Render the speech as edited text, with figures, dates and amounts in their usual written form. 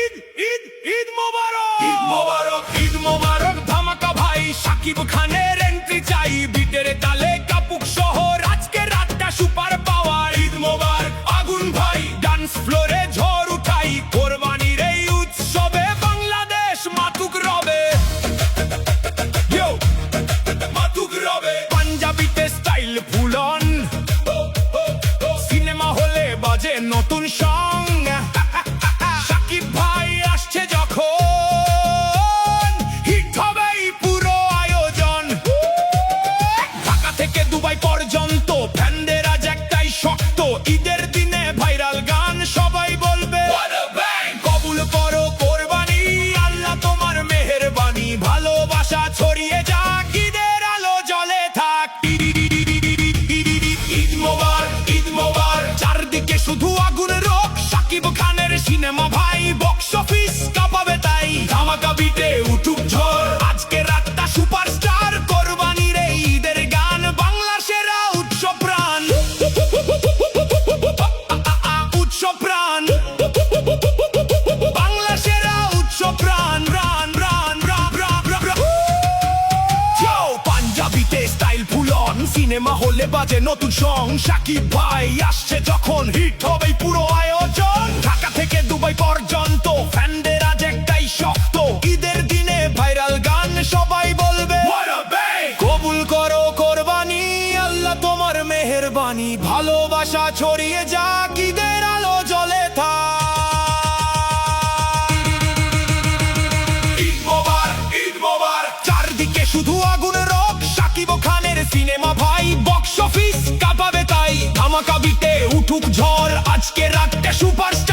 ঈদ ঈদ ঈদ মোবারক, ঈদ মোবারক, ঈদ মোবারক। ধামাকা ভাই শাকিব খানের এন্ট্রি চাই, বিটের তালে কাপুক শহর, আজকে রাতটা সুপার পাওয়ার। ঈদ মোবারক আগুন ভাই, ডান্স ফ্লোরে ঝড় উঠাই, কোরবানির এই উৎসবে বাংলাদেশ মাতুক রবে, মাতুক রবে। পাঞ্জাবিতে স্টাইল ফুলন, সিনেমা হলে বাজে নতুন সং। শাকিব ভাই আসছে যখন, হিট হবে এই পুরো আয়োজন। ঢাকা থেকে দুবাই পর্যন্ত ফ্যানদের আজ একটাই শক্ত, ঈদের দিনে ভাইরাল গান সবাই বলবে কবুল করো কোরবানি, আল্লাহ তোমার মেহেরবানি, ভালোবাসা ছড়িয়ে যাক, ঈদের আলো জ্বলে থাক। ঈদ মোবারক, ঈদ মোবারক। চারদিকে শুধু আগুন রোক, শাকিব খানের সিনেমা ভাই বক্স অফিস কাঁপাবে তাই। ধামাকা বিটে উঠুক ঝড়, আজকে রাতটা সুপারস্টার, কোরবানির এই ঈদের গান বাংলা সেরা উৎসব প্রাণ, উৎসব প্রাণ, বাংলা সেরা উৎসব প্রাণ, প্রাণ প্রাণ পাঞ্জাবিতে স্টাইল ফুলন, সিনেমা হলে বাজে নতুন সং। শাকিব ভাই আসছে যখন, হিট হবে পুরো আয়োজন। ঢাকা থেকে দুবাই পর্যন্ত ফ্যানদের আজ একটাই শক্ত, ঈদের দিনে ভাইরাল গান সবাই বলবে কবুল করো কোরবানি, আল্লাহ তোমার মেহেরবানি, ভালোবাসা ছড়িয়ে যাক, ঈদের আলো জ্বলে থাক। ঈদ মোবারক, ঈদ মোবারক। চারদিকে শুধু আগুন রোক, শাকিব খানের সিনেমা ভাই বক্স অফিস কাঁপাবে তাই। ধামাকা বিটে উঠুক ঝড়, আজকে রাতটা সুপারস্টার।